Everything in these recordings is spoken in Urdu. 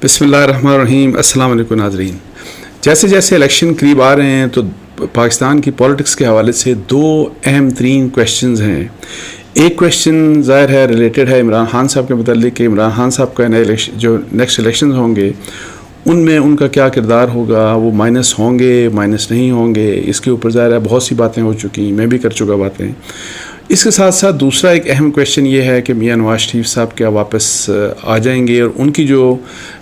بسم اللہ الرحمن الرحیم. السلام علیکم ناظرین. جیسے جیسے الیکشن قریب آ رہے ہیں تو پاکستان کی پولیٹکس کے حوالے سے دو اہم ترین کویشچنز ہیں. ایک کویشچن ظاہر ہے ریلیٹڈ ہے عمران خان صاحب کے متعلق کہ عمران خان صاحب کا جو نیکسٹ الیکشنز ہوں گے ان میں ان کا کیا کردار ہوگا، وہ مائنس ہوں گے مائنس نہیں ہوں گے. اس کے اوپر ظاہر ہے بہت سی باتیں ہو چکی، میں بھی کر چکا باتیں. اس کے ساتھ ساتھ دوسرا ایک اہم کویشچن یہ ہے کہ میاں نواز شریف صاحب کیا واپس آ جائیں گے، اور ان کی جو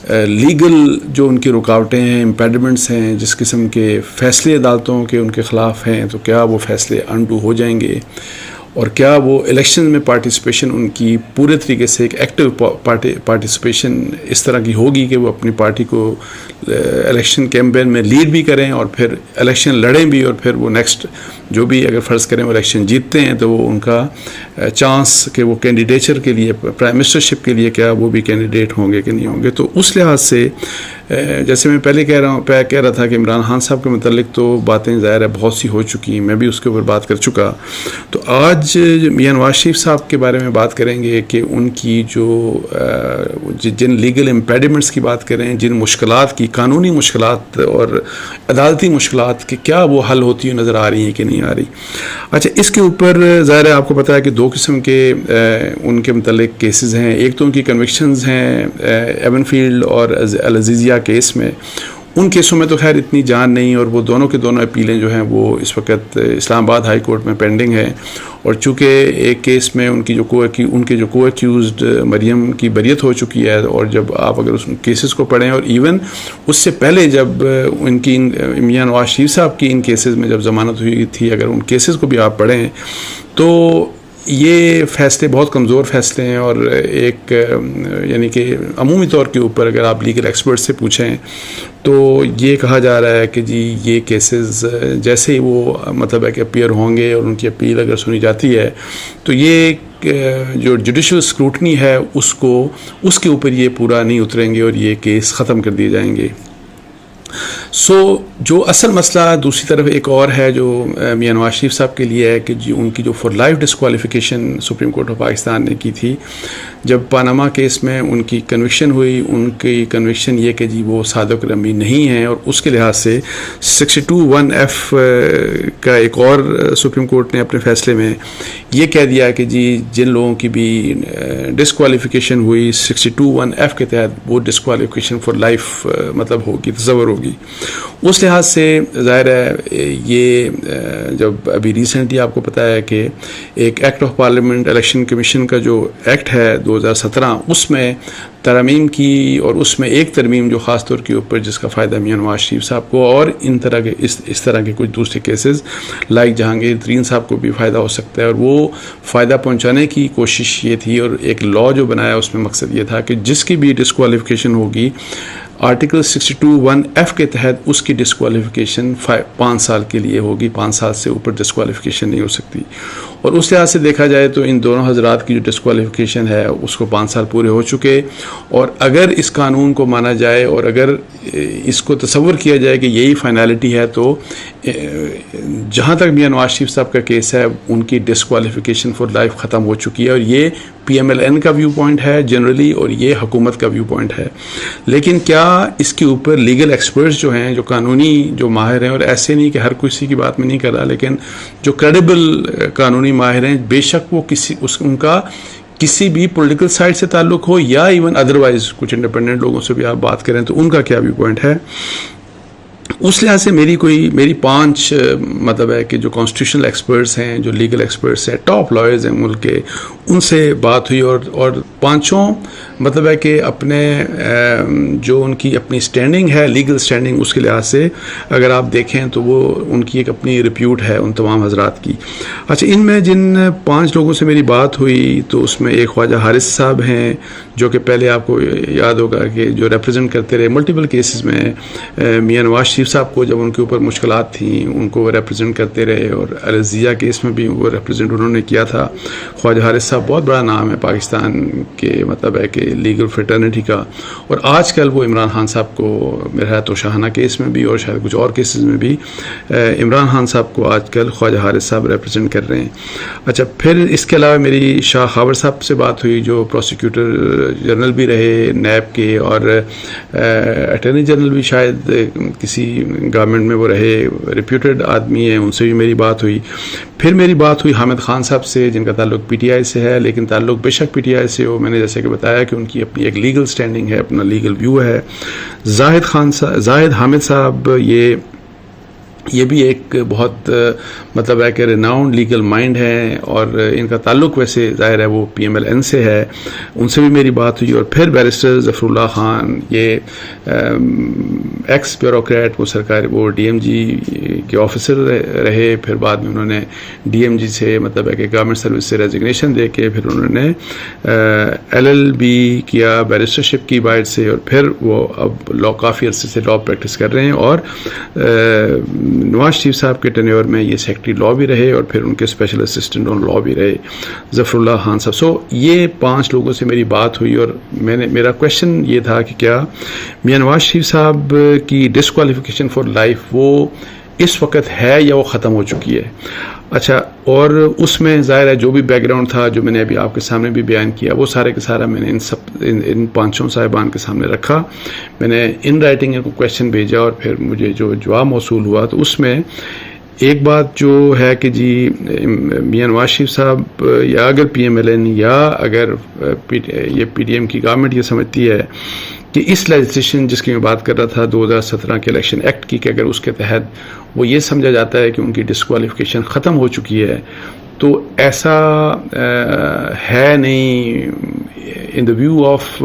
لیگل جو ان کی رکاوٹیں ہیں، امپیڈمنٹس ہیں، جس قسم کے فیصلے عدالتوں کے ان کے خلاف ہیں، تو کیا وہ فیصلے انڈو ہو جائیں گے، اور کیا وہ الیکشن میں پارٹیسپیشن ان کی پورے طریقے سے ایک ایکٹیو پارٹیسپیشن اس طرح کی ہوگی کہ وہ اپنی پارٹی کو الیکشن کیمپین میں لیڈ بھی کریں اور پھر الیکشن لڑیں بھی، اور پھر وہ نیکسٹ جو بھی اگر فرض کریں وہ الیکشن جیتتے ہیں تو وہ ان کا چانس کہ وہ کینڈیڈیچر کے لیے پرائم منسٹرشپ کے لیے کیا وہ بھی کینڈیڈیٹ ہوں گے کہ نہیں ہوں گے. تو اس لحاظ سے جیسے میں پہلے کہہ رہا تھا کہ عمران خان صاحب کے متعلق تو باتیں ظاہر ہے بہت سی ہو چکی ہیں، میں بھی اس کے اوپر بات کر چکا. تو آج میاں نواز شریف صاحب کے بارے میں بات کریں گے کہ ان کی جو جن لیگل امپیڈمنٹس کی بات کریں، جن مشکلات کی قانونی مشکلات اور عدالتی مشکلات کی کیا وہ حل ہوتی ہوئی نظر آ رہی ہیں کہ نہیں آ رہی. اچھا، اس کے اوپر ظاہر ہے آپ کو پتہ ہے کہ دو قسم کے ان کے متعلق کیسز ہیں. ایک تو ان کی کنوکشنز ہیں ایون فیلڈ اور العزیزیہ کیس میں. ان کیسوں میں تو خیر اتنی جان نہیں، اور وہ دونوں کے دونوں اپیلیں جو ہیں وہ اس وقت اسلام آباد ہائی کورٹ میں پینڈنگ ہیں. اور چونکہ ایک کیس میں ان کے جو کو ایکیوزڈ مریم کی بریت ہو چکی ہے، اور جب آپ اگر اس کیسز کو پڑھیں، اور ایون اس سے پہلے جب ان کی میاں نواز شریف صاحب کی ان کیسز میں جب ضمانت ہوئی تھی، اگر ان کیسز کو بھی آپ پڑھیں تو یہ فیصلے بہت کمزور فیصلے ہیں. اور ایک یعنی کہ عمومی طور کے اوپر اگر آپ لیگل ایکسپرٹ سے پوچھیں تو یہ کہا جا رہا ہے کہ جی یہ کیسز جیسے ہی وہ مطلب ہے کہ اپیئر ہوں گے اور ان کی اپیل اگر سنی جاتی ہے تو یہ جو جوڈیشل اسکروٹنی ہے اس کے اوپر یہ پورا نہیں اتریں گے اور یہ کیس ختم کر دیے جائیں گے. جو اصل مسئلہ دوسری طرف ایک اور ہے جو میاں نواز شریف صاحب کے لیے ہے کہ جی ان کی جو for life disqualification supreme court of Pakistan نے کی تھی جب پاناما کیس میں ان کی کنوکشن ہوئی. ان کی کنوکشن یہ کہ جی وہ صادق رمی نہیں ہیں، اور اس کے لحاظ سے 62(1)(f) کا ایک اور سپریم کورٹ نے اپنے فیصلے میں یہ کہہ دیا کہ جی جن لوگوں کی بھی ڈسکوالیفیکیشن ہوئی 62(1)(f) کے تحت وہ ڈسکوالیفیکیشن فار لائف مطلب ہوگی، تصور ہوگی. اس لحاظ سے ظاہر ہے یہ جب ابھی ریسنٹلی آپ کو پتہ ہے کہ ایک act of parliament election commission کا جو ایکٹ ہے 2017 اس میں ترمیم کی، اور اس میں ایک ترمیم جو خاص طور کے اوپر جس کا فائدہ میاں نواز شریف صاحب کو اور اس طرح کے کچھ دوسرے کیسز لائک جہانگیر ترین صاحب کو بھی فائدہ ہو سکتا ہے، اور وہ فائدہ پہنچانے کی کوشش یہ تھی. اور ایک لا جو بنایا اس میں مقصد یہ تھا کہ جس کی بھی ڈسکوالیفیکیشن ہوگی آرٹیکل 62(1)(f) کے تحت اس کی ڈسکوالیفیکیشن 5 سال کے لیے ہوگی، 5 سال سے اوپر ڈسکوالیفیکیشن نہیں ہو سکتی. اور اس لحاظ سے دیکھا جائے تو ان دونوں حضرات کی جو ڈسکوالیفیکیشن ہے اس کو 5 سال پورے ہو چکے. اور اگر اس قانون کو مانا جائے اور اگر اس کو تصور کیا جائے کہ یہی فائنالٹی ہے تو جہاں تک میاں نواز شریف صاحب کا کیس ہے ان کی ڈسکوالیفیکیشن فار لائف ختم ہو چکی ہے. اور یہ PMLN کا ویو پوائنٹ ہے جنرلی، اور یہ حکومت کا ویو پوائنٹ ہے. لیکن کیا اس کے اوپر لیگل ایکسپرٹس جو ہیں، جو قانونی جو ماہر ہیں، اور ایسے نہیں کہ ہر کسی کی بات میں نہیں کر رہا، لیکن جو کریڈیبل قانونی ماہر ہیں، بے شک وہ ان کا کسی بھی پولیٹیکل سائڈ سے تعلق ہو یا ایون ادروائز کچھ انڈیپینڈنٹ لوگوں سے بھی آپ بات کریں تو ان کا کیا ویو پوائنٹ ہے. اس لحاظ سے میری 5 مطلب ہے کہ جو کانسٹیٹیوشنل ایکسپرٹس ہیں، جو لیگل ایکسپرٹس ہیں، ٹاپ لائرز ہیں ملک کے، ان سے بات ہوئی. اور 5 مطلب ہے کہ اپنے جو ان کی اپنی سٹینڈنگ ہے، لیگل سٹینڈنگ، اس کے لحاظ سے اگر آپ دیکھیں تو وہ ان کی ایک اپنی ریپیوٹ ہے ان تمام حضرات کی. اچھا، ان میں جن 5 لوگوں سے میری بات ہوئی تو اس میں ایک خواجہ حارث صاحب ہیں جو کہ پہلے آپ کو یاد ہوگا کہ جو ریپرزینٹ کرتے رہے ملٹیپل کیسز میں میاں نواز شریف صاحب کو، جب ان کے اوپر مشکلات تھیں ان کو وہ ریپرزینٹ کرتے رہے، اور العزیزیہ کیس میں بھی وہ ریپرزینٹ انہوں نے کیا تھا. خواجہ حارث صاحب بہت بڑا نام ہے پاکستان کے مطلب ہے کہ لیگل فریٹرنٹی کا. اور آج کل وہ عمران خان صاحب کو میرا توشاہانہ کیس میں بھی اور شاید کچھ اور کیسز میں بھی عمران خان صاحب کو آج کل خواجہ حارث صاحب ریپرزینٹ کر رہے ہیں. اچھا، پھر اس کے علاوہ میری شاہ خاور صاحب سے بات ہوئی جو پروسیکیوٹر جنرل بھی رہے نیب کے, اور اٹارنی جنرل بھی شاید کسی گورنمنٹ میں وہ رہے, ریپیوٹیڈ آدمی ہیں, ان سے بھی میری بات ہوئی. پھر میری بات ہوئی حامد خان صاحب سے, جن کا تعلق پی ٹی آئی سے ہے, لیکن تعلق بے شک پی ٹی آئی سے ہو, میں نے جیسے کہ بتایا کہ ان کی اپنی ایک لیگل سٹینڈنگ ہے, اپنا لیگل ویو ہے. زاہد حامد صاحب یہ بھی ایک بہت مطلب ہے کہ ریناؤنڈ لیگل مائنڈ ہے, اور ان کا تعلق ویسے ظاہر ہے وہ پی ایم ایل این سے ہے, ان سے بھی میری بات ہوئی. اور پھر بیرسٹر ظفر اللہ خان, یہ ایکس بیوروکریٹ, وہ سرکاری وہ ڈی ایم جی کے آفیسر رہے, پھر بعد میں انہوں نے ڈی ایم جی سے مطلب ہے کہ گورنمنٹ سروس سے ریزگنیشن دے کے پھر انہوں نے ایل ایل بی کیا بیرسٹرشپ کی باعث سے, اور پھر وہ اب لا کافی عرصے سے لا پریکٹس کر رہے ہیں. اور نواز شریف صاحب کے ٹینیور میں یہ سیکرٹری لا بھی رہے, اور پھر ان کے اسپیشل اسسٹنٹ آن لا بھی رہے ظفر اللہ خان صاحب. سو یہ 5 لوگوں سے میری بات ہوئی, اور میرا کویشچن یہ تھا کہ کیا میاں نواز شریف صاحب کی ڈسکوالیفیکیشن فار لائف وہ اس وقت ہے یا وہ ختم ہو چکی ہے. اچھا, اور اس میں ظاہر ہے جو بھی بیک گراؤنڈ تھا جو میں نے ابھی آپ کے سامنے بھی بیان کیا, وہ سارے کا سارا میں نے ان 5 صاحبان کے سامنے رکھا. میں نے ان رائٹنگ کو کویشچن بھیجا, اور پھر مجھے جو جواب موصول ہوا تو اس میں ایک بات جو ہے کہ جی میاں نواز شریف صاحب یا اگر پی ایم ایل این یا اگر یہ پی ڈی ایم کی گورنمنٹ یہ سمجھتی ہے کہ اس لیجسلیشن جس کی میں بات کر رہا تھا 2017 کے الیکشن ایکٹ کی, کہ اگر اس کے تحت وہ یہ سمجھا جاتا ہے کہ ان کی ڈسکوالیفیکیشن ختم ہو چکی ہے, تو ایسا ہے نہیں ان دا ویو آف,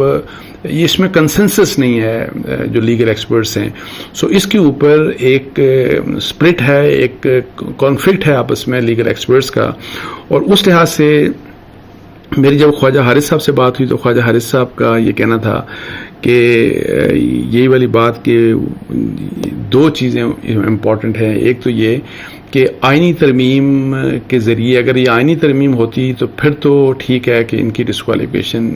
یہ اس میں کنسنسس نہیں ہے جو لیگل ایکسپرٹس ہیں. سو اس کے اوپر ایک سپلٹ ہے, ایک کانفلکٹ ہے آپس میں لیگل ایکسپرٹس کا. اور اس لحاظ سے میری جب خواجہ حارث صاحب سے بات ہوئی تو خواجہ حارث صاحب کا یہ کہنا تھا کہ یہی والی بات کہ 2 چیزیں امپورٹنٹ ہیں. ایک تو یہ کہ آئینی ترمیم کے ذریعے اگر یہ آئینی ترمیم ہوتی تو پھر تو ٹھیک ہے کہ ان کی ڈسکوالیفیکیشن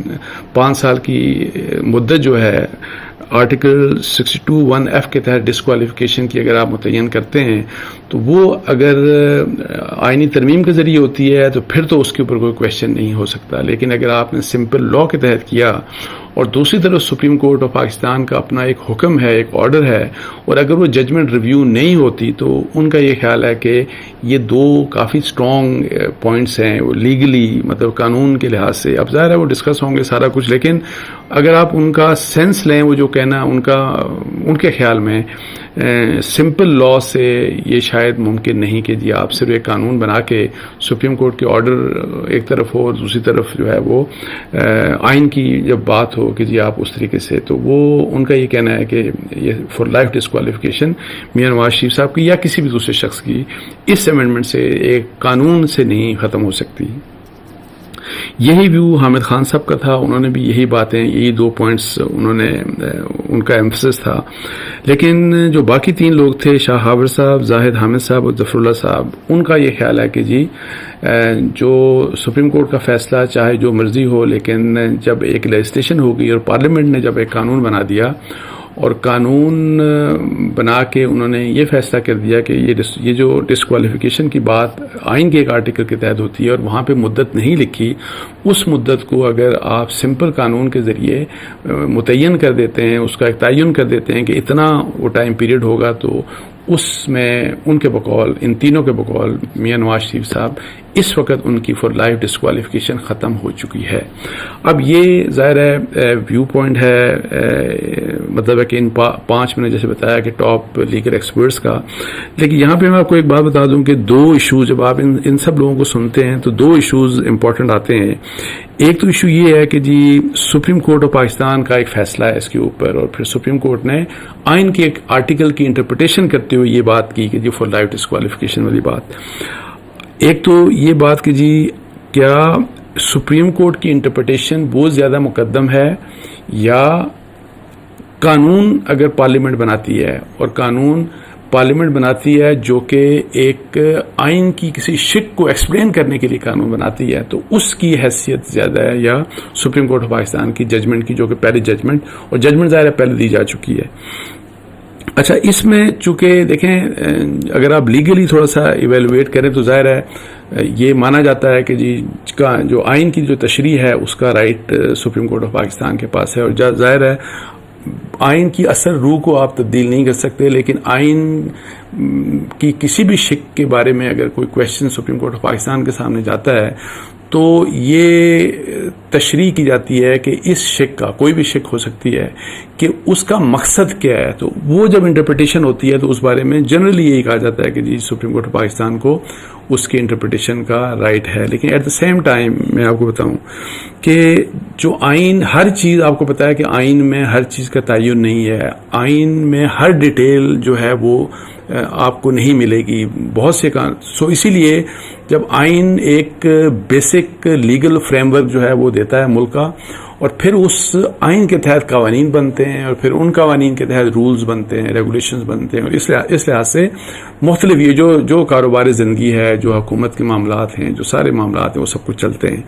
5 سال کی مدت جو ہے آرٹیکل 62(1)(f) کے تحت ڈسکوالیفیکیشن کی اگر آپ متعین کرتے ہیں تو وہ اگر آئینی ترمیم کے ذریعے ہوتی ہے تو پھر تو اس کے اوپر کوئی کویشچن نہیں ہو سکتا. لیکن اگر آپ نے سمپل لا کے تحت کیا اور دوسری طرف سپریم کورٹ آف پاکستان کا اپنا ایک حکم ہے, ایک آرڈر ہے, اور اگر وہ ججمنٹ ریویو نہیں ہوتی تو ان کا یہ خیال ہے کہ یہ 2 کافی اسٹرانگ پوائنٹس ہیں وہ لیگلی مطلب قانون کے لحاظ سے. اب ظاہر ہے وہ ڈسکس ہوں گے سارا کچھ, لیکن اگر آپ ان کا سینس لیں, وہ جو کہنا ان کے خیال میں سمپل لا سے یہ شاید ممکن نہیں کہ جی آپ صرف ایک قانون بنا کے سپریم کورٹ کے آرڈر ایک طرف ہو اور دوسری طرف جو ہے وہ آئین کی جب بات ہو کہ جی آپ اس طریقے سے, تو وہ ان کا یہ کہنا ہے کہ یہ for life disqualification Mian Nawaz Sharif صاحب کی یا کسی بھی دوسرے شخص کی اس امینڈمنٹ سے ایک قانون سے نہیں ختم ہو سکتی. یہی ویو حامد خان صاحب کا تھا, انہوں نے بھی یہی باتیں, یہی 2 پوائنٹس ان کا ایمفسس تھا. لیکن جو باقی 3 لوگ تھے, شاہ ہاور صاحب, زاہد حامد صاحب اور ظفر اللہ صاحب, ان کا یہ خیال ہے کہ جی جو سپریم کورٹ کا فیصلہ چاہے جو مرضی ہو, لیکن جب ایک لیجسلیشن ہو گئی اور پارلیمنٹ نے جب ایک قانون بنا دیا اور قانون بنا کے انہوں نے یہ فیصلہ کر دیا کہ یہ جو ڈسکوالیفیکیشن کی بات آئین کے ایک آرٹیکل کے تحت ہوتی ہے اور وہاں پہ مدت نہیں لکھی, اس مدت کو اگر آپ سمپل قانون کے ذریعے متعین کر دیتے ہیں, اس کا ایک تعین کر دیتے ہیں کہ اتنا وہ ٹائم پیریڈ ہوگا, تو اس میں ان کے بقول, ان تینوں کے بقول میاں نواز شریف صاحب اس وقت ان کی فار لائف ڈسکوالیفیکیشن ختم ہو چکی ہے. اب یہ ظاہر ہے ویو پوائنٹ ہے, مطلب ہے کہ ان 5 میں نے جیسے بتایا کہ ٹاپ لیگل ایکسپرٹس کا. لیکن یہاں پہ میں آپ کو ایک بات بتا دوں کہ 2 ایشوز جب آپ ان سب لوگوں کو سنتے ہیں تو 2 ایشوز امپورٹنٹ آتے ہیں. ایک تو ایشو یہ ہے کہ جی سپریم کورٹ آف پاکستان کا ایک فیصلہ ہے اس کے اوپر, اور پھر سپریم کورٹ نے آئین کے ایک آرٹیکل کی انٹرپریٹیشن کرتے ہوئے یہ بات کی کہ جی فار لائف ڈسکوالیفیکیشن والی بات. ایک تو یہ بات کہ جی کیا سپریم کورٹ کی انٹرپریٹیشن بہت زیادہ مقدم ہے, یا قانون اگر پارلیمنٹ بناتی ہے, اور قانون پارلیمنٹ بناتی ہے جو کہ ایک آئین کی کسی شک کو ایکسپلین کرنے کے لیے قانون بناتی ہے, تو اس کی حیثیت زیادہ ہے یا سپریم کورٹ آف پاکستان کی ججمنٹ کی, جو کہ پہلی ججمنٹ, اور ججمنٹ ظاہر ہے پہلے دی جا چکی ہے. اچھا, اس میں چونکہ دیکھیں اگر آپ لیگلی تھوڑا سا ایویلویٹ کریں تو ظاہر ہے یہ مانا جاتا ہے کہ جی کا جو آئین کی جو تشریح ہے اس کا right supreme court of Pakistan کے پاس ہے، اور ظاہر ہے آئین کی اصل روح کو آپ تبدیل نہیں کر سکتے، لیکن آئین کی کسی بھی شک کے بارے میں اگر کوئی question supreme court of Pakistan کے سامنے جاتا ہے تو یہ تشریح کی جاتی ہے کہ اس شک کا، کوئی بھی شک ہو سکتی ہے کہ اس کا مقصد کیا ہے، تو وہ جب انٹرپریٹیشن ہوتی ہے تو اس بارے میں جنرلی یہی کہا جاتا ہے کہ جی سپریم کورٹ آف پاکستان کو اس کی انٹرپریٹیشن کا رائٹ ہے۔ لیکن ایٹ دا سیم ٹائم میں آپ کو بتاؤں کہ جو آئین، ہر چیز آپ کو پتا ہے کہ آئین میں ہر چیز کا تعین نہیں ہے، آئین میں ہر ڈیٹیل جو ہے وہ آپ کو نہیں ملے گی، بہت سے سو اسی لیے جب آئین ایک بیسک لیگل فریم ورک جو ہے وہ دیتا ہے ملک کا، اور پھر اس آئین کے تحت قوانین بنتے ہیں، اور پھر ان قوانین کے تحت رولز بنتے ہیں، ریگولیشنز بنتے ہیں، اور اس لحاظ سے مختلف یہ جو کاروباری زندگی ہے، جو حکومت کے معاملات ہیں، جو سارے معاملات ہیں، وہ سب کچھ چلتے ہیں۔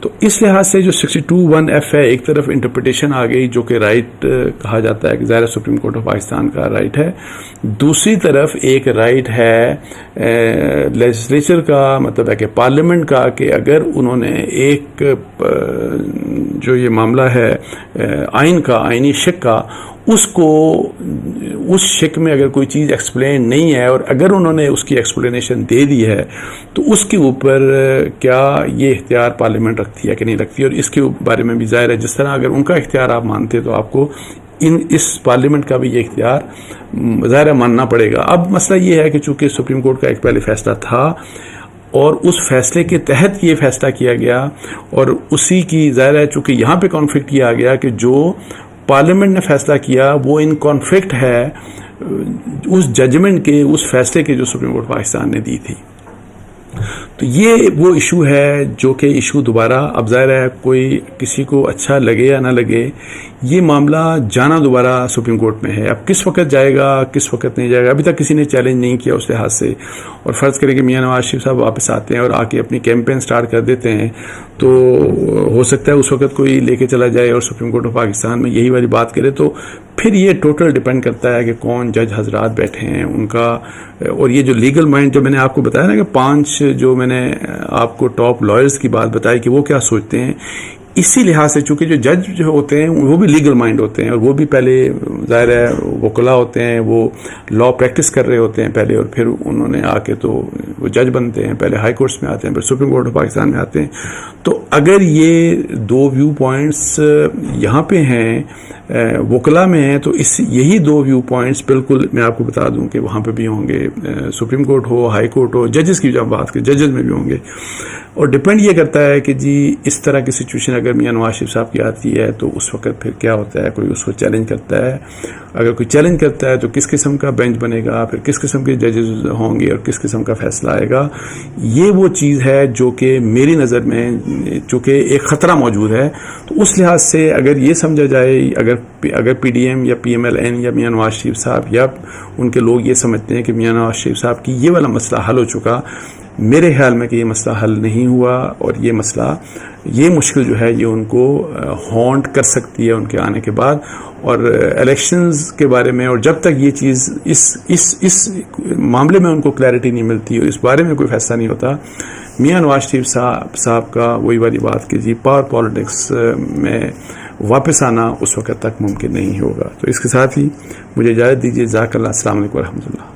تو اس لحاظ سے جو 62(1)(f) ہے، ایک طرف انٹرپریٹیشن آ گئی جو کہ رائٹ کہا جاتا ہے کہ ظاہر سپریم کورٹ آف پاکستان کا رائٹ ہے، دوسری طرف ایک رائٹ ہے لیجسلیچر کا، مطلب ہے کہ پارلیمنٹ کا، کہ اگر انہوں نے ایک جو یہ معاملہ ہے آئین کا، آئینی شک کا، اس شک میں اگر کوئی چیز ایکسپلین نہیں ہے، اور اگر انہوں نے اس کی ایکسپلینیشن دے دی ہے تو اس کے اوپر کیا یہ اختیار پارلیمنٹ رکھتی ہے کہ نہیں رکھتی، اور اس کے بارے میں بھی ظاہر ہے جس طرح اگر ان کا اختیار آپ مانتے تو آپ کو اس پارلیمنٹ کا بھی یہ اختیار ظاہر ماننا پڑے گا۔ اب مسئلہ یہ ہے کہ چونکہ سپریم کورٹ کا ایک پہلے فیصلہ تھا اور اس فیصلے کے تحت یہ فیصلہ کیا گیا، اور اسی کی ظاہر ہے چونکہ یہاں پہ کانفلکٹ یہ آ گیا کہ جو پارلیمنٹ نے فیصلہ کیا وہ ان کانفلکٹ ہے اس ججمنٹ کے، اس فیصلے کے جو سپریم کورٹ پاکستان نے دی تھی۔ تو یہ وہ ایشو ہے جو کہ ایشو دوبارہ اب ظاہر ہے کوئی کسی کو اچھا لگے یا نہ لگے، یہ معاملہ جانا دوبارہ سپریم کورٹ میں ہے۔ اب کس وقت جائے گا، کس وقت نہیں جائے گا، ابھی تک کسی نے چیلنج نہیں کیا اس لحاظ سے، اور فرض کریں کہ میاں نواز شریف صاحب واپس آتے ہیں اور آ کے اپنی کیمپین سٹارٹ کر دیتے ہیں تو ہو سکتا ہے اس وقت کوئی لے کے چلا جائے اور سپریم کورٹ آف پاکستان میں یہی والی بات کرے، تو پھر یہ ٹوٹل ڈیپینڈ کرتا ہے کہ کون جج حضرات بیٹھے ہیں ان کا، اور یہ جو لیگل مائنڈ جو میں نے آپ کو بتایا نا کہ 5 جو میں نے آپ کو ٹاپ لائرز کی بات بتائی کہ وہ کیا سوچتے ہیں، اسی لحاظ سے چونکہ جو جج جو ہوتے ہیں وہ بھی لیگل مائنڈ ہوتے ہیں، اور وہ بھی پہلے ظاہر ہے وکلا ہوتے ہیں، وہ لا پریکٹس کر رہے ہوتے ہیں پہلے، اور پھر انہوں نے آ کے تو وہ جج بنتے ہیں، پہلے ہائی کورٹس میں آتے ہیں، پھر سپریم کورٹ آف پاکستان میں آتے ہیں۔ تو اگر یہ 2 ویو پوائنٹس یہاں پہ ہیں وکلا میں ہیں، تو یہی 2 ویو پوائنٹس بالکل میں آپ کو بتا دوں کہ وہاں پہ بھی ہوں گے، سپریم کورٹ ہو، ہائی کورٹ ہو، ججز کی جب بات کریں ججز میں بھی ہوں گے، اور ڈپینڈ یہ کرتا ہے کہ جی اس طرح کی سچویشن اگر میاں نواز شریف صاحب کی آتی ہے تو اس وقت پھر کیا ہوتا ہے، کوئی اس کو چیلنج کرتا ہے، اگر کوئی چیلنج کرتا ہے تو کس قسم کا بینچ بنے گا، پھر کس قسم کے ججز ہوں گے اور کس قسم کا فیصلہ آئے گا۔ یہ وہ چیز ہے جو کہ میری نظر میں چونکہ ایک خطرہ موجود ہے، تو اس لحاظ سے اگر یہ سمجھا جائے، اگر پی ڈی ایم یا پی ایم ایل این یا میاں نواز شریف صاحب یا ان کے لوگ یہ سمجھتے ہیں کہ میاں نواز شریف صاحب کی یہ والا مسئلہ حل ہو چکا، میرے خیال میں کہ یہ مسئلہ حل نہیں ہوا، اور یہ مسئلہ، یہ مشکل جو ہے یہ ان کو ہانٹ کر سکتی ہے ان کے آنے کے بعد، اور الیکشنز کے بارے میں، اور جب تک یہ چیز اس معاملے میں ان کو کلیئرٹی نہیں ملتی اور اس بارے میں کوئی فیصلہ نہیں ہوتا، میاں نواز شریف صاحب کا وہی والی بات کہ جی پاور پالیٹکس میں واپس آنا اس وقت تک ممکن نہیں ہوگا۔ تو اس کے ساتھ ہی مجھے اجازت دیجیے، جزاک اللہ، السلام علیکم ورحمۃ اللہ۔